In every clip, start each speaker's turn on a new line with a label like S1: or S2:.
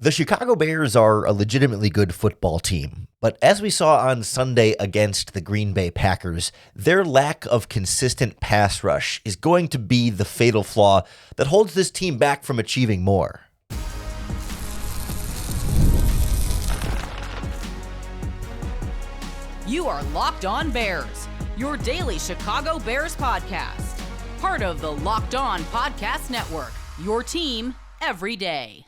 S1: The Chicago Bears are a legitimately good football team, but as we saw on Sunday against the Green Bay Packers, their lack of consistent pass rush is going to be the fatal flaw that holds this team back from achieving more.
S2: You are Locked On Bears, your daily Chicago Bears podcast. Part of the Locked On Podcast Network, your team every day.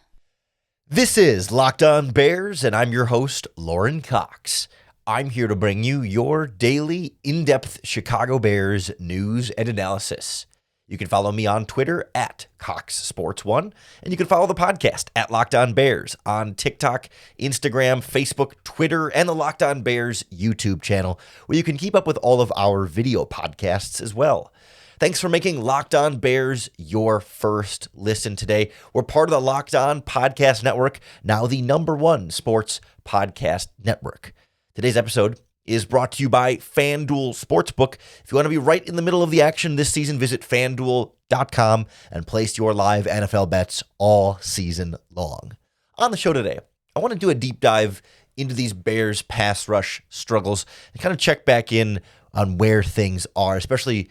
S1: This is Locked On Bears, and I'm your host, Lauren Cox. I'm here to bring you your daily, in-depth Chicago Bears news and analysis. You can follow me on Twitter at CoxSports1, and you can follow the podcast at Locked On Bears on TikTok, Instagram, Facebook, Twitter, and the Locked On Bears YouTube channel, where you can keep up with all of our video podcasts as well. Thanks for making Locked On Bears your first listen today. We're part of the Locked On Podcast Network, now the #1 sports podcast network. Today's episode is brought to you by FanDuel Sportsbook. If you want to be right in the middle of the action this season, visit FanDuel.com and place your live NFL bets all season long. On the show today, I want to do a deep dive into these Bears pass rush struggles and kind of check back in on where things are, especially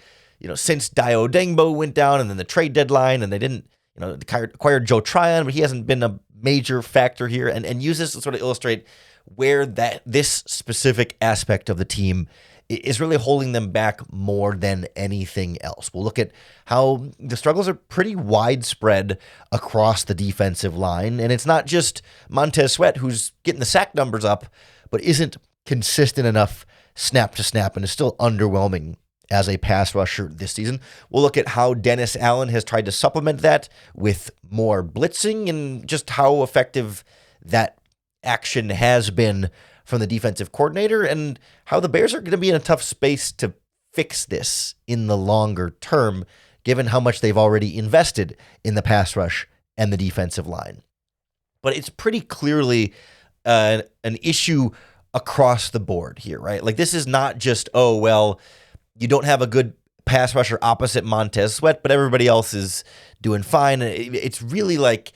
S1: since Dio Dengbo went down and then the trade deadline, and they didn't, acquire Joe Tryon, but he hasn't been a major factor here, and use this to sort of illustrate where this specific aspect of the team is really holding them back more than anything else. We'll look at how the struggles are pretty widespread across the defensive line, and it's not just Montez Sweat who's getting the sack numbers up, but isn't consistent enough snap to snap and is still underwhelming as a pass rusher this season. We'll look at how Dennis Allen has tried to supplement that with more blitzing and just how effective that action has been from the defensive coordinator, and how the Bears are going to be in a tough space to fix this in the longer term, given how much they've already invested in the pass rush and the defensive line. But it's pretty clearly an issue across the board here, right? Like, this is not just, you don't have a good pass rusher opposite Montez Sweat, but everybody else is doing fine. It's really like,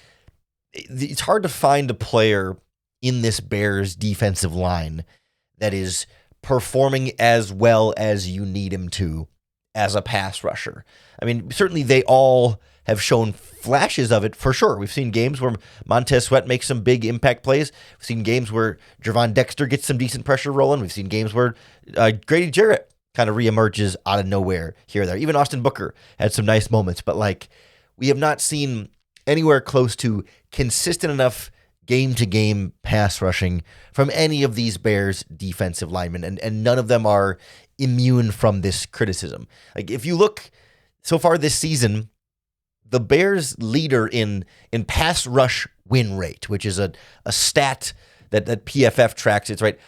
S1: it's hard to find a player in this Bears defensive line that is performing as well as you need him to as a pass rusher. I mean, certainly they all have shown flashes of it for sure. We've seen games where Montez Sweat makes some big impact plays. We've seen games where Javon Dexter gets some decent pressure rolling. We've seen games where Grady Jarrett kind of reemerges out of nowhere here or there. Even Austin Booker had some nice moments, but we have not seen anywhere close to consistent enough game-to-game pass rushing from any of these Bears defensive linemen, and none of them are immune from this criticism. Like, if you look so far this season, the Bears leader in pass rush win rate, which is a stat that PFF tracks. It's right.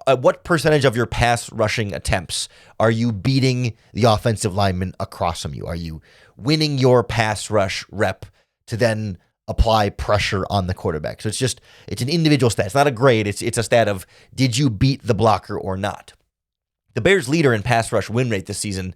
S1: At what percentage of your pass rushing attempts are you beating the offensive lineman across from you? Are you winning your pass rush rep to then apply pressure on the quarterback? So it's an individual stat. It's not a grade. It's a stat of, did you beat the blocker or not? The Bears leader in pass rush win rate this season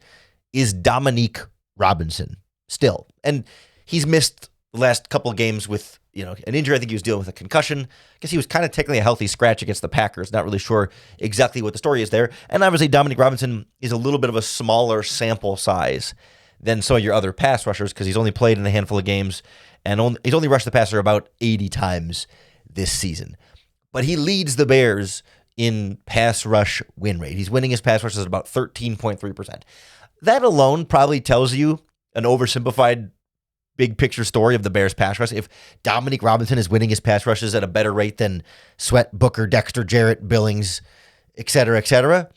S1: is Dominique Robinson still. And he's missed the last couple of games with an injury. I think he was dealing with a concussion. I guess he was kind of technically a healthy scratch against the Packers. Not really sure exactly what the story is there. And obviously Dominique Robinson is a little bit of a smaller sample size than some of your other pass rushers, because he's only played in a handful of games, and he's only rushed the passer about 80 times this season. But he leads the Bears in pass rush win rate. He's winning his pass rushes at about 13.3%. That alone probably tells you an oversimplified big picture story of the Bears pass rush. If Dominique Robinson is winning his pass rushes at a better rate than Sweat, Booker, Dexter, Jarrett, Billings, et cetera,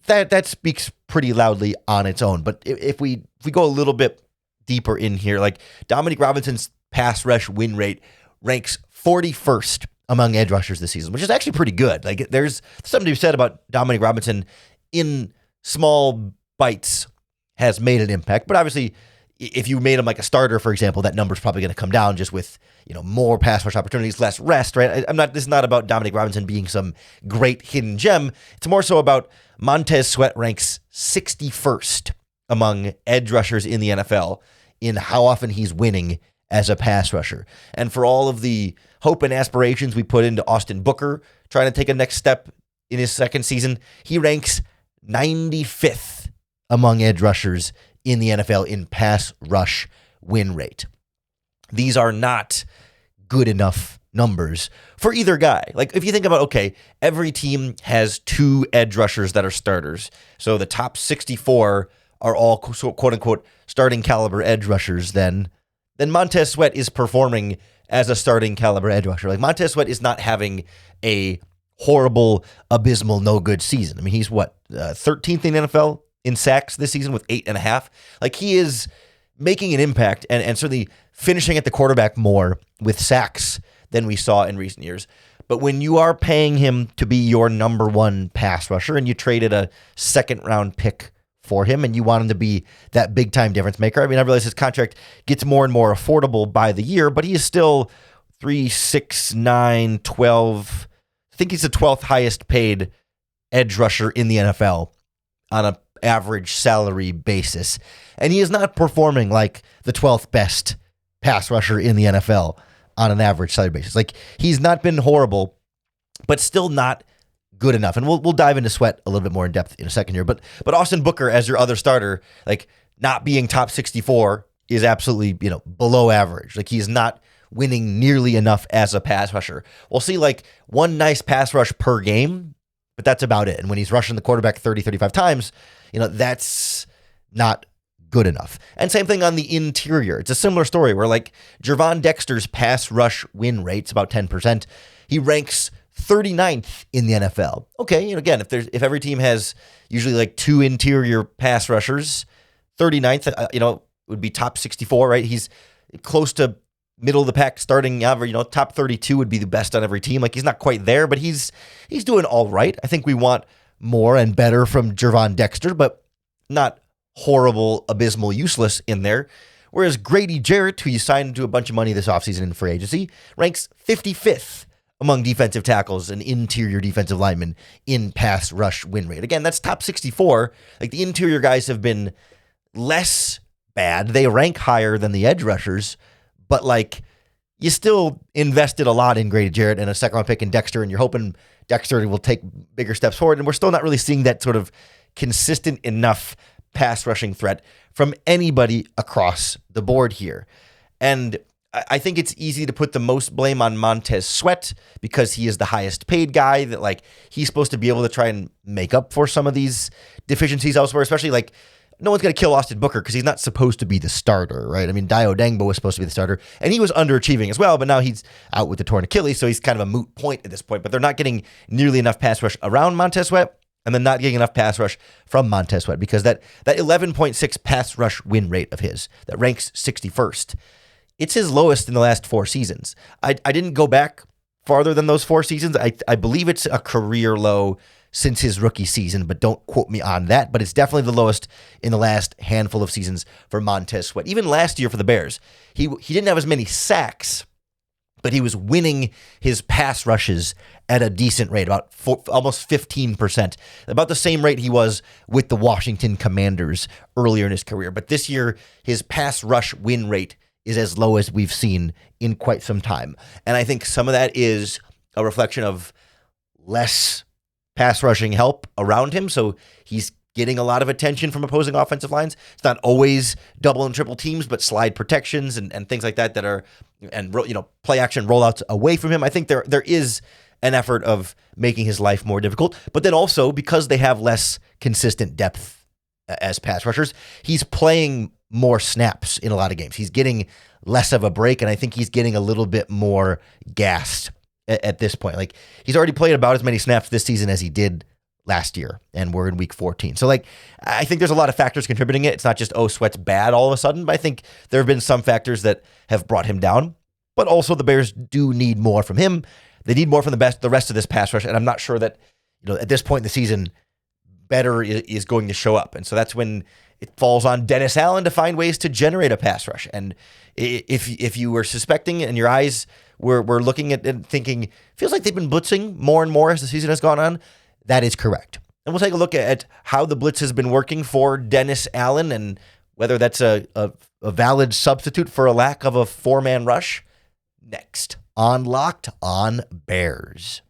S1: that speaks pretty loudly on its own. But if we go a little bit deeper in here, like, Dominique Robinson's pass rush win rate ranks 41st among edge rushers this season, which is actually pretty good. Like, there's something to be said about Dominique Robinson in small bites has made an impact. But obviously, if you made him like a starter, for example, that number's probably going to come down just with, more pass rush opportunities, less rest, right? This is not about Dominique Robinson being some great hidden gem. It's more so about Montez Sweat ranks 61st among edge rushers in the NFL in how often he's winning as a pass rusher. And for all of the hope and aspirations we put into Austin Booker trying to take a next step in his second season, he ranks 95th among edge rushers in the NFL in pass rush win rate. These are not good enough numbers for either guy. Like if you think about, okay, every team has 2 edge rushers that are starters. So the top 64 are all quote unquote starting caliber edge rushers. Then Montez Sweat is performing as a starting caliber edge rusher. Like Montez Sweat is not having a horrible, abysmal, no good season. I mean, he's 13th in the NFL in sacks this season with 8.5. Like he is making an impact and certainly finishing at the quarterback more with sacks than we saw in recent years. But when you are paying him to be your number 1 pass rusher and you traded a second round pick for him and you want him to be that big time difference maker. I mean, I realize his contract gets more and more affordable by the year, but he is still 3, 6, 9, 12. I think he's the 12th highest paid edge rusher in the NFL on an average salary basis. And he is not performing like the 12th best pass rusher in the NFL on an average salary basis. Like he's not been horrible, but still not good enough. And we'll dive into Sweat a little bit more in depth in a second here. But Austin Booker as your other starter, like not being top 64 is absolutely, below average. Like he's not winning nearly enough as a pass rusher. We'll see like one nice pass rush per game, but that's about it. And when he's rushing the quarterback 30, 35 times, that's not good enough. And same thing on the interior. It's a similar story where like Gervon Dexter's pass rush win rate's about 10%. He ranks 39th in the NFL. Okay, again, if every team has usually like 2 interior pass rushers, 39th, would be top 64, right? He's close to middle of the pack starting average, top 32 would be the best on every team. Like he's not quite there, but he's doing all right. I think we want more and better from Gervon Dexter, but not horrible, abysmal, useless in there. Whereas Grady Jarrett, who you signed to a bunch of money this offseason in free agency, ranks 55th among defensive tackles and interior defensive linemen in pass rush win rate. Again, that's top 64. Like the interior guys have been less bad. They rank higher than the edge rushers, but like you still invested a lot in Grady Jarrett and a second round pick in Dexter, and you're hoping Dexter will take bigger steps forward. And we're still not really seeing that sort of consistent enough pass rushing threat from anybody across the board here. And I think it's easy to put the most blame on Montez Sweat because he is the highest paid guy, that like he's supposed to be able to try and make up for some of these deficiencies elsewhere, especially like no one's going to kill Austin Booker because he's not supposed to be the starter, right? I mean, Dio Dangbo was supposed to be the starter and he was underachieving as well, but now he's out with the torn Achilles, so he's kind of a moot point at this point, but they're not getting nearly enough pass rush around Montez Sweat and then not getting enough pass rush from Montez Sweat because that 11.6 pass rush win rate of his that ranks 61st, it's his lowest in the last 4 seasons. I didn't go back farther than those 4 seasons. I believe it's a career low since his rookie season, but don't quote me on that. But it's definitely the lowest in the last handful of seasons for Montez Sweat. Even last year for the Bears, he didn't have as many sacks, but he was winning his pass rushes at a decent rate, about almost 15%, about the same rate he was with the Washington Commanders earlier in his career. But this year, his pass rush win rate is as low as we've seen in quite some time. And I think some of that is a reflection of less pass rushing help around him. So he's getting a lot of attention from opposing offensive lines. It's not always double and triple teams, but slide protections and things like that are, and play action rollouts away from him. I think there is an effort of making his life more difficult, but then also because they have less consistent depth as pass rushers, he's playing more snaps in a lot of games. He's getting less of a break, and I think he's getting a little bit more gassed at this point. Like he's already played about as many snaps this season as he did last year, and we're in week 14. So like, I think there's a lot of factors contributing it. It's not just, Sweat's bad all of a sudden, but I think there have been some factors that have brought him down, but also the Bears do need more from him. They need more from the rest of this pass rush. And I'm not sure that, at this point in the season, better is going to show up. And so that's when it falls on Dennis Allen to find ways to generate a pass rush. And if you were suspecting and your eyes were looking at it and thinking, feels like they've been blitzing more and more as the season has gone on, that is correct. And we'll take a look at how the blitz has been working for Dennis Allen and whether that's a a valid substitute for a lack of a four-man rush? Next on Locked On Bears.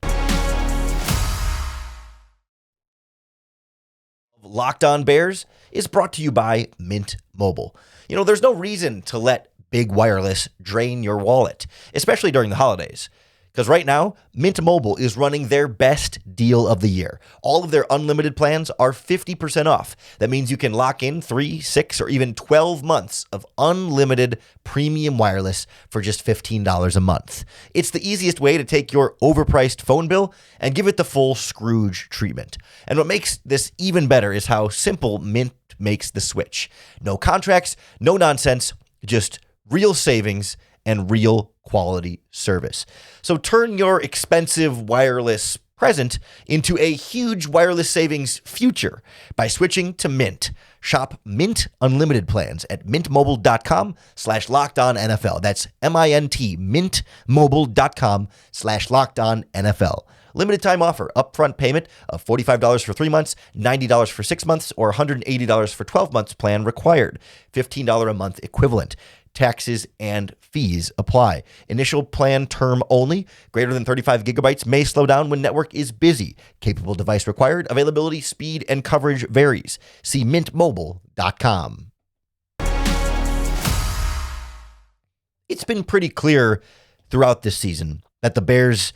S1: Locked On Bears is brought to you by Mint Mobile. You know, there's no reason to let big wireless drain your wallet, especially during the holidays. Because right now, Mint Mobile is running their best deal of the year. All of their unlimited plans are 50% off. That means you can lock in 3, 6, or even 12 months of unlimited premium wireless for just $15 a month. It's the easiest way to take your overpriced phone bill and give it the full Scrooge treatment. And what makes this even better is how simple Mint makes the switch. No contracts, no nonsense, just real savings and real quality service. So turn your expensive wireless present into a huge wireless savings future by switching to Mint. Shop Mint Unlimited plans at mintmobile.com/LockedOnNFL. That's MINT, mintmobile.com/LockedOnNFL. Limited time offer, upfront payment of $45 for 3 months, $90 for 6 months, or $180 for 12 months plan required. $15 a month equivalent. Taxes and fees apply. Initial plan term only. Greater than 35 gigabytes may slow down when network is busy. Capable device required. Availability, speed, and coverage varies. See mintmobile.com. It's been pretty clear throughout this season that the Bears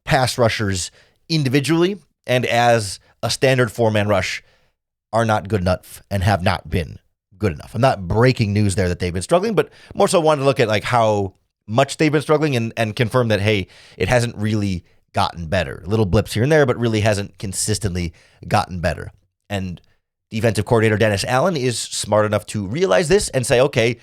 S1: pass rushers individually and as a standard four-man rush are not good enough and have not been good enough. I'm not breaking news there that they've been struggling, but more so wanted to look at like how much they've been struggling and confirm that, hey, it hasn't really gotten better. Little blips here and there, but really hasn't consistently gotten better. And defensive coordinator Dennis Allen is smart enough to realize this and say, okay,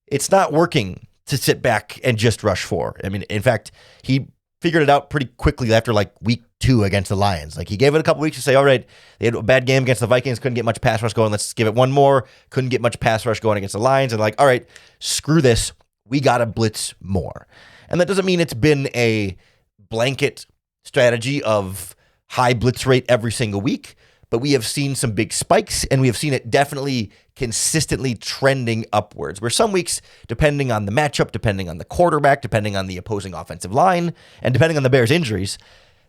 S1: it's not working to sit back and just rush four. I mean, in fact, he figured it out pretty quickly after like week 2 against the Lions. Like he gave it a couple weeks to say, all right, they had a bad game against the Vikings, couldn't get much pass rush going. Let's give it one more. Couldn't get much pass rush going against the Lions. And like, all right, screw this. We got to blitz more. And that doesn't mean it's been a blanket strategy of high blitz rate every single week, but we have seen some big spikes and we have seen it definitely consistently trending upwards, where some weeks, depending on the matchup, depending on the quarterback, depending on the opposing offensive line, and depending on the Bears' injuries,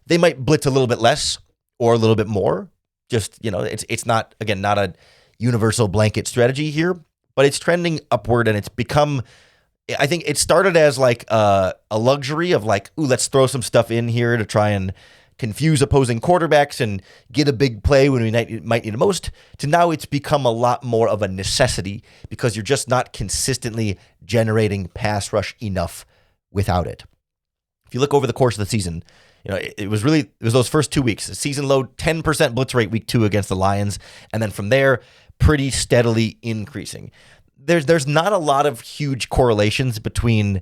S1: they might blitz a little bit less or a little bit more. Just, you know, it's not, again, not a universal blanket strategy here, but it's trending upward and it's become, I think it started as like a luxury of like, ooh, let's throw some stuff in here to try and confuse opposing quarterbacks and get a big play when we might need it most, to now it's become a lot more of a necessity because you're just not consistently generating pass rush enough without it. If you look over the course of the season, you know, it was those first 2 weeks, the season low 10% blitz rate week 2 against the Lions. And then from there, pretty steadily increasing. There's not a lot of huge correlations between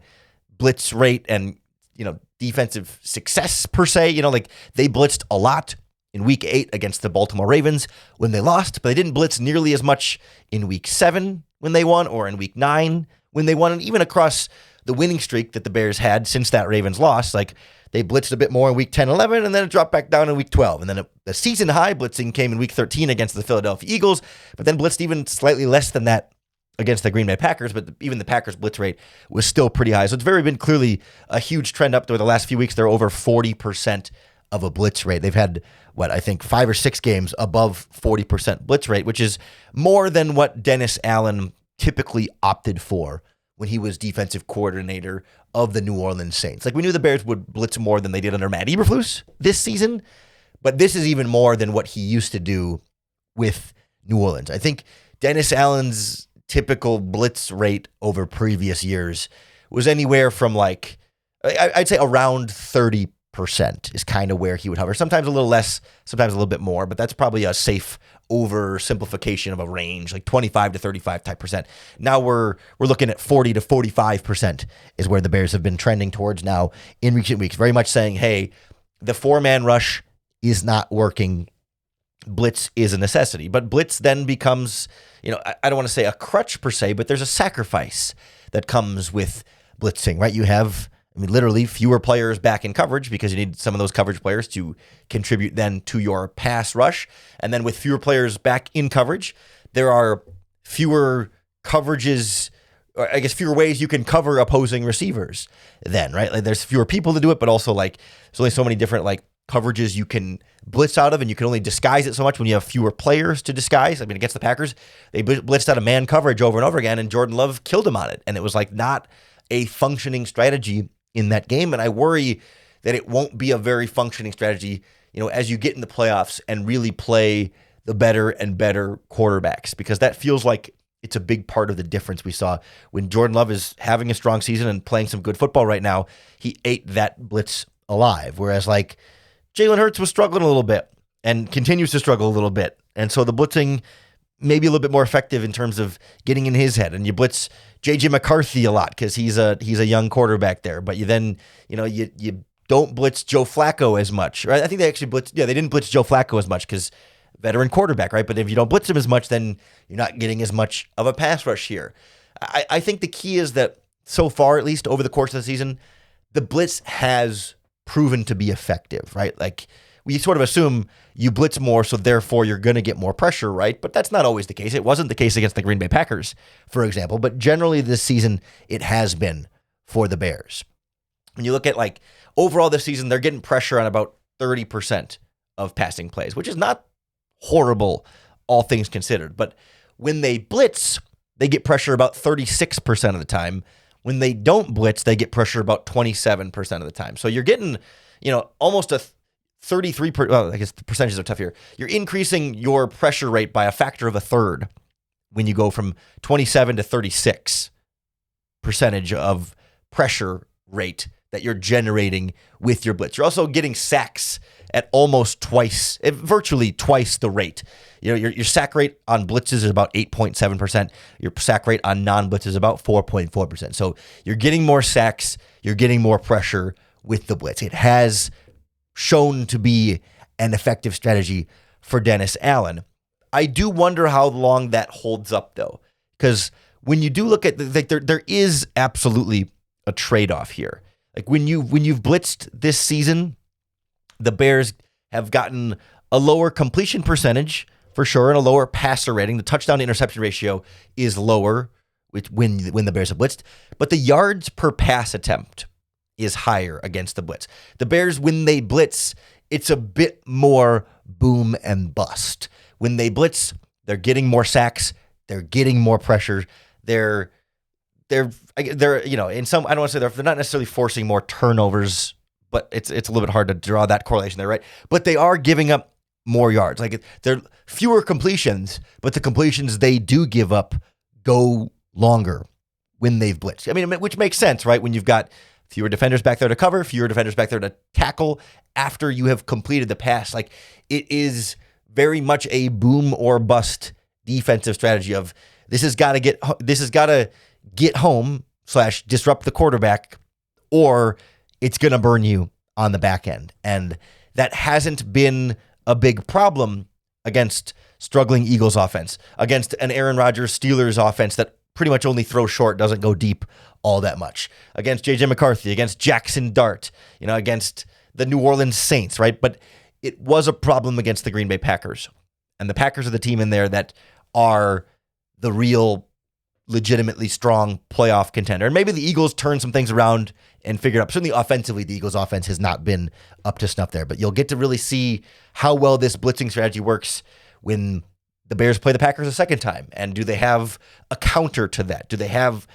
S1: blitz rate and, you know, defensive success per se. You know, like they blitzed a lot in week 8 against the Baltimore Ravens when they lost, but they didn't blitz nearly as much in week 7 when they won or in week 9 when they won. And even across the winning streak that the Bears had since that Ravens loss, like they blitzed a bit more in week 10, 11, and then it dropped back down in week 12. And then the season high blitzing came in week 13 against the Philadelphia Eagles, but then blitzed even slightly less than that against the Green Bay Packers, but even the Packers blitz rate was still pretty high. So it's been clearly a huge trend up there. The last few weeks, they're over 40% of a blitz rate. They've had, I think 5 or 6 games above 40% blitz rate, which is more than what Dennis Allen typically opted for when he was defensive coordinator of the New Orleans Saints. Like we knew the Bears would blitz more than they did under Matt Eberflus this season, but this is even more than what he used to do with New Orleans. I think Dennis Allen's typical blitz rate over previous years was anywhere from like, I'd say around 30% is kind of where he would hover. Sometimes a little less, sometimes a little bit more, but that's probably a safe oversimplification of a range, like 25 to 35 type percent. Now we're looking at 40 to 45% is where the Bears have been trending towards now in recent weeks. Very much saying, hey, the 4-man rush is not working. Blitz is a necessity, but blitz then becomes, you know, I don't want to say a crutch per se, but there's a sacrifice that comes with blitzing, right? You have, literally fewer players back in coverage because you need some of those coverage players to contribute then to your pass rush. And then with fewer players back in coverage, there are fewer coverages or I guess fewer ways you can cover opposing receivers then, right? Like there's fewer people to do it, but also like there's only so many different like coverages you can blitz out of, and you can only disguise it so much when you have fewer players to disguise. I mean, against the Packers, they blitzed out of man coverage over and over again, and Jordan Love killed him on it. And it was like not a functioning strategy in that game. And I worry that it won't be a very functioning strategy, as you get in the playoffs and really play the better and better quarterbacks, because that feels like it's a big part of the difference we saw when Jordan Love is having a strong season and playing some good football right now. He ate that blitz alive. Whereas like Jalen Hurts was struggling a little bit and continues to struggle a little bit. And so the blitzing may be a little bit more effective in terms of getting in his head. And you blitz J.J. McCarthy a lot because he's a young quarterback there. But you then, you don't blitz Joe Flacco as much. Right? I think they actually blitzed. Yeah, they didn't blitz Joe Flacco as much because veteran quarterback, right? But if you don't blitz him as much, then you're not getting as much of a pass rush here. I think the key is that so far, at least over the course of the season, the blitz has proven to be effective, right? Like we sort of assume you blitz more, so therefore you're going to get more pressure, right? But that's not always the case. It wasn't the case against the Green Bay Packers, for example, but generally this season it has been for the Bears. When you look at like overall this season, they're getting pressure on about 30% of passing plays, which is not horrible, all things considered. But when they blitz, they get pressure about 36% of the time. When they don't blitz, they get pressure about 27% of the time. So you're getting, almost a 33%. Well, I guess the percentages are tough here. You're increasing your pressure rate by a factor of a third when you go from 27 to 36% of pressure rate that you're generating with your blitz. You're also getting sacks at almost virtually twice the rate. Your sack rate on blitzes is about 8.7%. Your sack rate on non-blitz is about 4.4%. So you're getting more sacks. You're getting more pressure with the blitz. It has shown to be an effective strategy for Dennis Allen. I do wonder how long that holds up, though, because when you do look at there is absolutely a trade-off here. Like when you've blitzed this season, the Bears have gotten a lower completion percentage for sure and a lower passer rating. The touchdown to interception ratio is lower when the Bears have blitzed, but the yards per pass attempt is higher against the blitz. The Bears, when they blitz, it's a bit more boom and bust. When they blitz, they're getting more sacks, they're getting more pressure, they're in some, I don't want to say they're not necessarily forcing more turnovers, but it's a little bit hard to draw that correlation there, right? But they are giving up more yards. Like they're fewer completions, but the completions they do give up go longer when they've blitzed. I mean, which makes sense, right? When you've got fewer defenders back there to cover, fewer defenders back there to tackle after you have completed the pass. Like it is very much a boom or bust defensive strategy of this has got to get home / disrupt the quarterback, or it's going to burn you on the back end. And that hasn't been a big problem against struggling Eagles offense, against an Aaron Rodgers Steelers offense that pretty much only throws short, doesn't go deep all that much, against J.J. McCarthy, against Jackson Dart, against the New Orleans Saints, right? But it was a problem against the Green Bay Packers. And the Packers are the team in there that are the real legitimately strong playoff contender. And maybe the Eagles turn some things around and figure it out. Certainly offensively, the Eagles offense has not been up to snuff there, but you'll get to really see how well this blitzing strategy works when the Bears play the Packers a second time. And do they have a counter to that? Do they have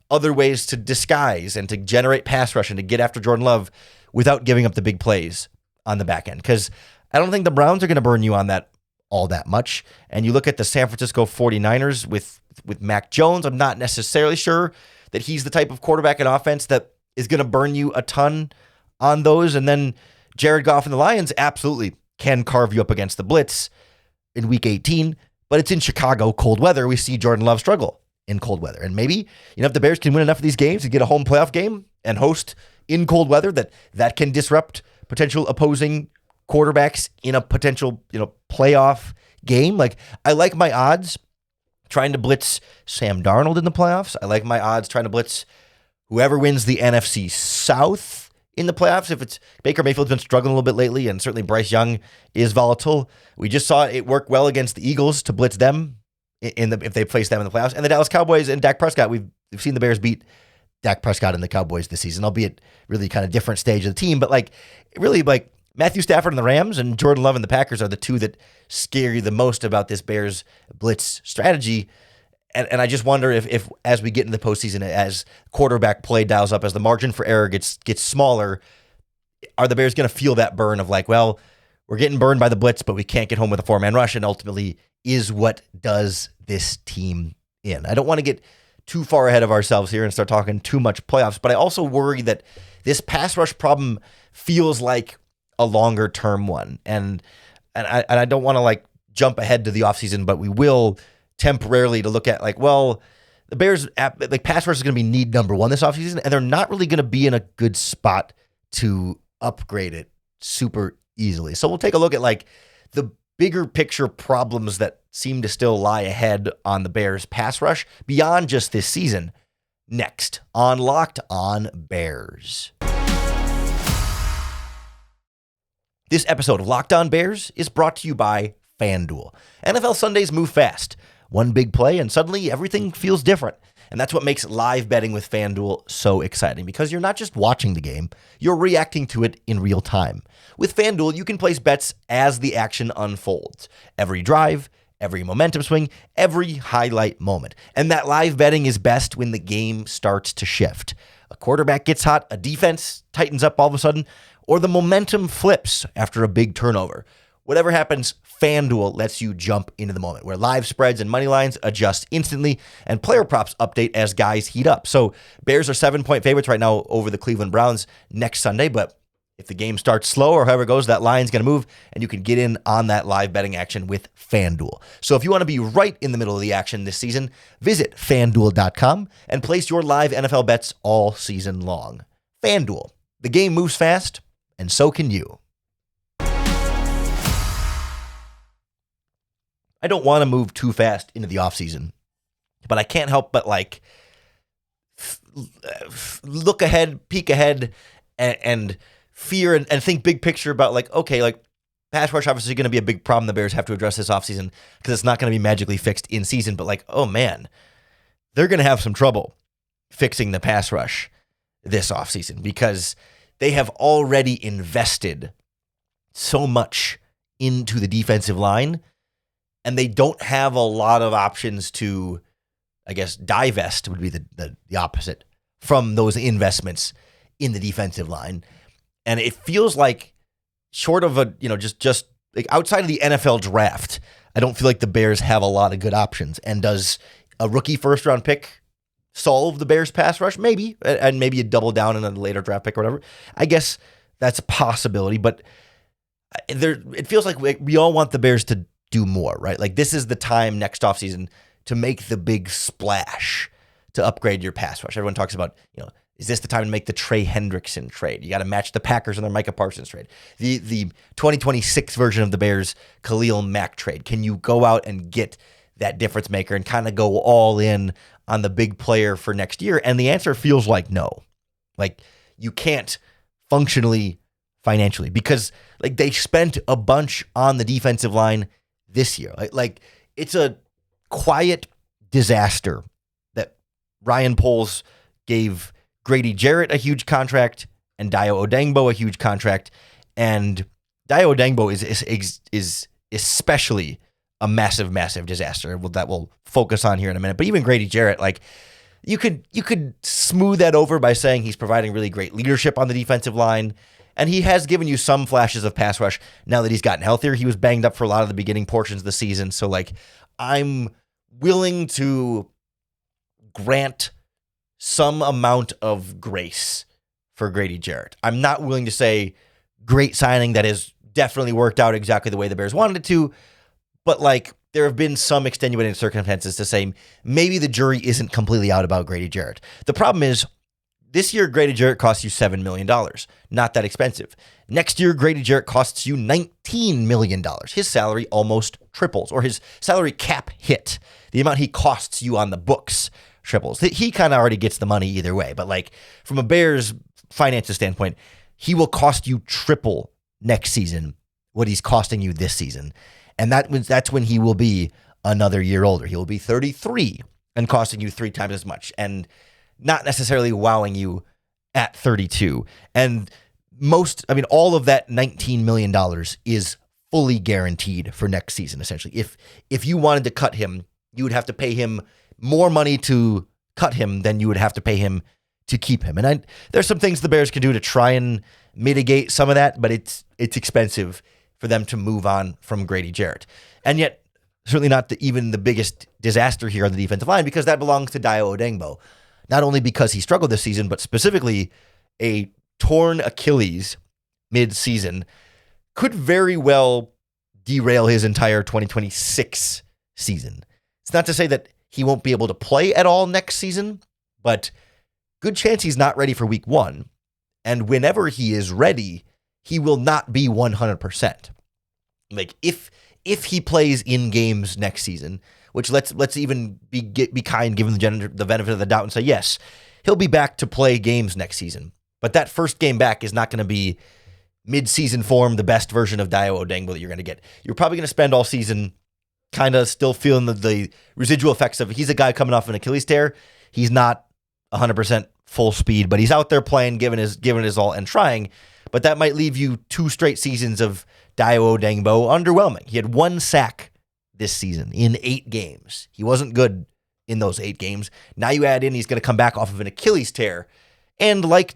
S1: other ways to disguise and to generate pass rush and to get after Jordan Love without giving up the big plays on the back end? Because I don't think the Browns are going to burn you on that all that much. And you look at the San Francisco 49ers with Mac Jones, I'm not necessarily sure that he's the type of quarterback and offense that is going to burn you a ton on those. And then Jared Goff and the Lions absolutely can carve you up against the blitz in week 18, but it's in Chicago, cold weather. We see Jordan Love struggle in cold weather. And maybe, if the Bears can win enough of these games to get a home playoff game and host in cold weather, that can disrupt potential opposing quarterbacks in a potential, playoff game. Like, I like my odds trying to blitz Sam Darnold in the playoffs. I like my odds trying to blitz whoever wins the NFC South in the playoffs. If it's Baker Mayfield's been struggling a little bit lately, and certainly Bryce Young is volatile. We just saw it work well against the Eagles to blitz them if they place them in the playoffs. And the Dallas Cowboys and Dak Prescott, we've we've seen the Bears beat Dak Prescott and the Cowboys this season, albeit really kind of different stage of the team. But like really like Matthew Stafford and the Rams and Jordan Love and the Packers are the two that scare you the most about this Bears blitz strategy. And I just wonder if as we get into the postseason, as quarterback play dials up, as the margin for error gets smaller, are the Bears going to feel that burn of like, well, we're getting burned by the blitz, but we can't get home with a 4-man rush, and ultimately is what does this team in. I don't want to get too far ahead of ourselves here and start talking too much playoffs, but I also worry that this pass rush problem feels like a longer term one. And I don't want to like jump ahead to the offseason, but we will temporarily to look at like, well, the Bears like pass rush is going to be need number one this offseason, and they're not really going to be in a good spot to upgrade it super easily. So we'll take a look at like the bigger picture problems that seem to still lie ahead on the Bears pass rush beyond just this season. Next on Locked On Bears. This episode of Locked On Bears is brought to you by FanDuel. NFL Sundays move fast. One big play and suddenly everything feels different. And that's what makes live betting with FanDuel so exciting, because you're not just watching the game, you're reacting to it in real time. With FanDuel, you can place bets as the action unfolds. Every drive, every momentum swing, every highlight moment. And that live betting is best when the game starts to shift. A quarterback gets hot, a defense tightens up all of a sudden, or the momentum flips after a big turnover. Whatever happens, FanDuel lets you jump into the moment, where live spreads and money lines adjust instantly and player props update as guys heat up. So Bears are 7-point favorites right now over the Cleveland Browns next Sunday, but if the game starts slow or however it goes, that line's going to move, and you can get in on that live betting action with FanDuel. So if you want to be right in the middle of the action this season, visit FanDuel.com and place your live NFL bets all season long. FanDuel, the game moves fast, and so can you. I don't want to move too fast into the offseason, but I can't help but like look ahead, peek ahead, and fear and think big picture about like, okay, like pass rush obviously going to be a big problem the Bears have to address this offseason, because it's not going to be magically fixed in season, but like, oh man, they're going to have some trouble fixing the pass rush this offseason, because they have already invested so much into the defensive line, and they don't have a lot of options to, I guess, divest would be the opposite from those investments in the defensive line. And it feels like short of a, just like outside of the NFL draft, I don't feel like the Bears have a lot of good options. And does a rookie first round pick solve the Bears pass rush? Maybe, and maybe you double down in a later draft pick or whatever. I guess that's a possibility, but it feels like we all want the Bears to do more, right? Like this is the time next offseason to make the big splash to upgrade your pass rush. Everyone talks about, is this the time to make the Trey Hendrickson trade? You got to match the Packers and their Micah Parsons trade. The 2026 version of the Bears Khalil Mack trade. Can you go out and get that difference maker and kind of go all in on the big player for next year? And the answer feels like no. Like you can't functionally, financially, because like they spent a bunch on the defensive line this year. Like it's a quiet disaster that Ryan Poles gave Grady Jarrett a huge contract and Dayo Odeyingbo a huge contract, and Dayo Odeyingbo is especially a massive disaster that we'll focus on here in a minute. But even Grady Jarrett, like you could smooth that over by saying he's providing really great leadership on the defensive line. And he has given you some flashes of pass rush now that he's gotten healthier. He was banged up for a lot of the beginning portions of the season. So, like, I'm willing to grant some amount of grace for Grady Jarrett. I'm not willing to say great signing that has definitely worked out exactly the way the Bears wanted it to. But, like, there have been some extenuating circumstances to say maybe the jury isn't completely out about Grady Jarrett. The problem is, this year, Grady Jarrett costs you $7 million. Not that expensive. Next year, Grady Jarrett costs you $19 million. His salary almost triples, or his salary cap hit. The amount he costs you on the books triples. He kind of already gets the money either way, but like from a Bears finances standpoint, he will cost you triple next season what he's costing you this season. And that's when he will be another year older. He will be 33 and costing you 3 times as much and not necessarily wowing you at 32. And all of that $19 million is fully guaranteed for next season, essentially. If you wanted to cut him, you would have to pay him more money to cut him than you would have to pay him to keep him. And there's some things the Bears can do to try and mitigate some of that, but it's expensive for them to move on from Grady Jarrett. And yet, certainly not even the biggest disaster here on the defensive line, because that belongs to Dayo Odeyingbo. Not only because he struggled this season, but specifically a torn Achilles mid-season could very well derail his entire 2026 season. It's not to say that he won't be able to play at all next season, but good chance he's not ready for week 1. And whenever he is ready, he will not be 100%. Like if he plays in games next season, which let's even be kind, given the benefit of the doubt, and say yes, he'll be back to play games next season. But that first game back is not going to be mid-season form, the best version of Dayo Odeyingbo that you're going to get. You're probably going to spend all season kind of still feeling the residual effects of, he's a guy coming off an Achilles tear. He's not 100% full speed, but he's out there playing, giving his all and trying. But that might leave you 2 straight seasons of Dayo Odeyingbo underwhelming. He had 1 sack this season in 8 games. He wasn't good in those 8 games. Now you add in, he's going to come back off of an Achilles tear. And like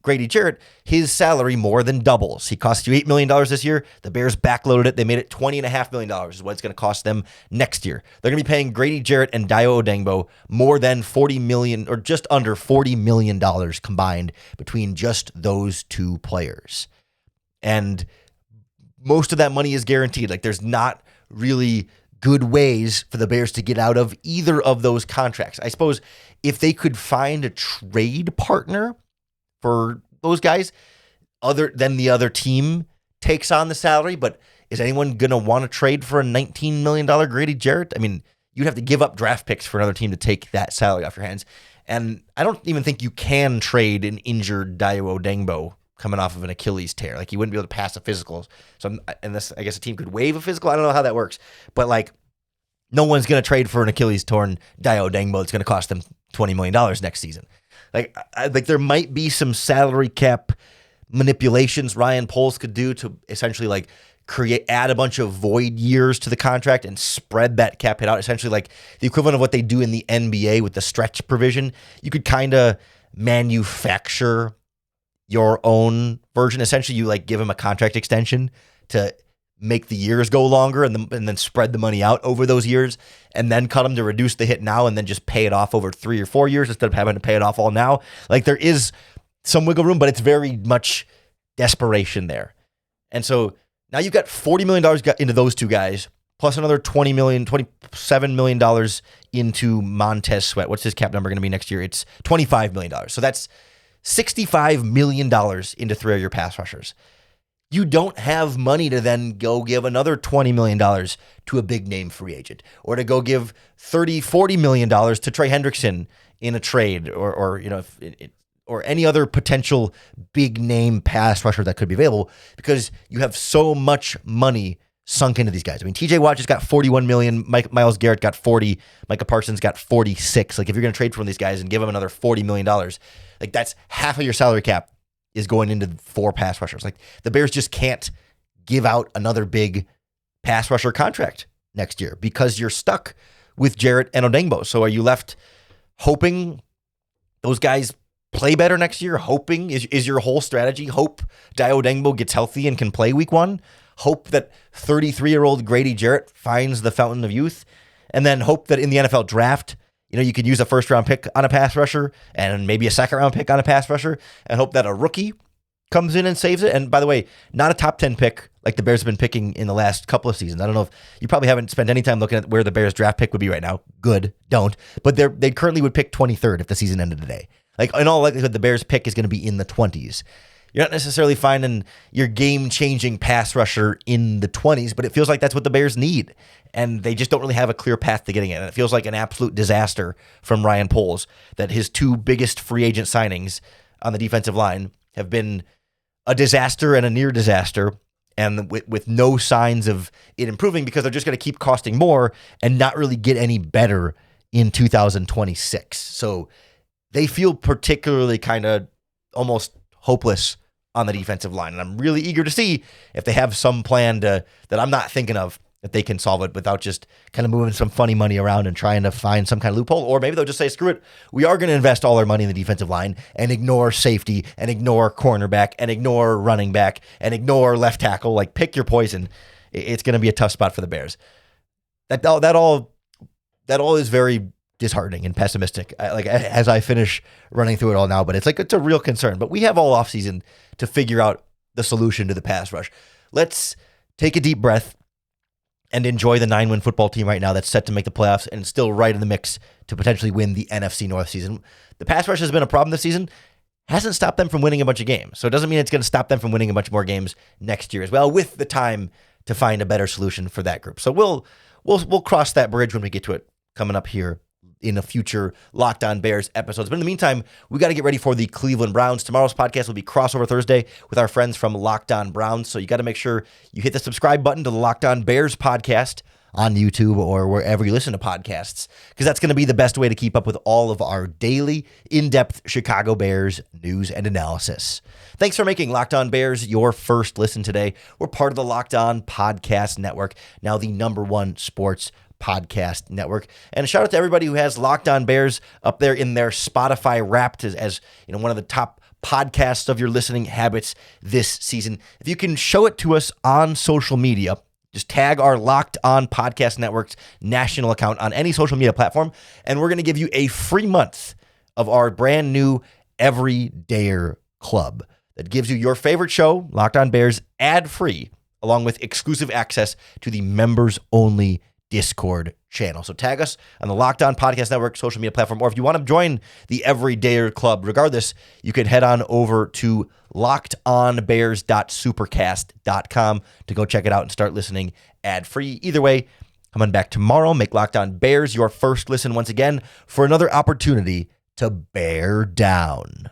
S1: Grady Jarrett, his salary more than doubles. He cost you $8 million this year. The Bears backloaded it. They made it $20.5 million is what it's going to cost them next year. They're going to be paying Grady Jarrett and Dayo Odeyingbo more than $40 million, or just under $40 million combined between just those 2 players. And most of that money is guaranteed. Like, there's not really good ways for the Bears to get out of either of those contracts. I suppose if they could find a trade partner for those guys, other than the other team takes on the salary, but is anyone going to want to trade for a $19 million Grady Jarrett? I mean, you'd have to give up draft picks for another team to take that salary off your hands. And I don't even think you can trade an injured Dayo Odeyingbo coming off of an Achilles tear. Like, you wouldn't be able to pass a physical. So unless, I guess, a team could waive a physical. I don't know how that works. But, like, no one's going to trade for an Achilles torn Dayo Odeyingbo. It's going to cost them $20 million next season. Like there might be some salary cap manipulations Ryan Poles could do to essentially like add a bunch of void years to the contract and spread that cap hit out. Essentially like the equivalent of what they do in the NBA with the stretch provision. You could kind of manufacture your own version. Essentially, you like give him a contract extension to make the years go longer and then spread the money out over those years and then cut them to reduce the hit now and then just pay it off over 3 or 4 years instead of having to pay it off all now. Like, there is some wiggle room, but it's very much desperation there. And so now you've got $40 million into those 2 guys, plus another $27 million into Montez Sweat. What's his cap number going to be next year? It's $25 million. So that's $65 million into 3 of your pass rushers. You don't have money to then go give another $20 million to a big name free agent, or to go give $40 million to Trey Hendrickson in a trade, or any other potential big name pass rusher that could be available, because you have so much money sunk into these guys. I mean, TJ Watt just got $41 million. Myles Garrett got $40. Micah Parsons got $46. Like, if you're going to trade for one of these guys and give them another $40 million, like, that's half of your salary cap is going into 4 pass rushers. Like, the Bears just can't give out another big pass rusher contract next year because you're stuck with Jarrett and Odeyingbo. So are you left hoping those guys play better next year? Hoping is your whole strategy? Hope Dayo Odeyingbo gets healthy and can play week 1? Hope that 33-year-old Grady Jarrett finds the fountain of youth? And then hope that in the NFL draft, you could use a first-round pick on a pass rusher and maybe a second-round pick on a pass rusher, and hope that a rookie comes in and saves it. And by the way, not a top 10 pick like the Bears have been picking in the last couple of seasons. I don't know if you probably haven't spent any time looking at where the Bears draft pick would be right now. Good, don't. But they currently would pick 23rd if the season ended today. Like, in all likelihood, the Bears pick is going to be in the 20s. You're not necessarily finding your game-changing pass rusher in the 20s, but it feels like that's what the Bears need. And they just don't really have a clear path to getting it. And it feels like an absolute disaster from Ryan Poles that his 2 biggest free agent signings on the defensive line have been a disaster and a near disaster, and with no signs of it improving, because they're just going to keep costing more and not really get any better in 2026. So they feel particularly kind of almost hopeless on the defensive line. And I'm really eager to see if they have some plan that I'm not thinking of, that they can solve it without just kind of moving some funny money around and trying to find some kind of loophole. Or maybe they'll just say, screw it, we are going to invest all our money in the defensive line and ignore safety and ignore cornerback and ignore running back and ignore left tackle. Like, pick your poison. It's going to be a tough spot for the Bears. That all is very disheartening and pessimistic, like, as I finish running through it all now. But it's a real concern. But we have all offseason to figure out the solution to the pass rush. Let's take a deep breath and enjoy the 9-win football team right now that's set to make the playoffs and still right in the mix to potentially win the NFC North season. The pass rush has been a problem this season. Hasn't stopped them from winning a bunch of games. So it doesn't mean it's going to stop them from winning a bunch more games next year as well, with the time to find a better solution for that group. So we'll cross that bridge when we get to it coming up here in a future Locked On Bears episodes. But in the meantime, we got to get ready for the Cleveland Browns. Tomorrow's podcast will be Crossover Thursday with our friends from Locked On Browns. So you got to make sure you hit the subscribe button to the Locked On Bears podcast on YouTube or wherever you listen to podcasts, because that's going to be the best way to keep up with all of our daily in-depth Chicago Bears news and analysis. Thanks for making Locked On Bears your first listen today. We're part of the Locked On Podcast Network, now the #1 sports podcast network. And a shout out to everybody who has Locked On Bears up there in their Spotify Wrapped as one of the top podcasts of your listening habits this season. If you can show it to us on social media, just tag our Locked On Podcast Network's national account on any social media platform, and we're going to give you a free month of our brand new Everydayer Club that gives you your favorite show, Locked On Bears, ad-free, along with exclusive access to the members-only Discord channel. So tag us on the Locked On Podcast Network social media platform, or if you want to join the Everydayer Club, regardless, you can head on over to lockedonbears.supercast.com to go check it out and start listening ad-free. Either way, coming back tomorrow, make Locked On Bears your first listen once again for another opportunity to bear down.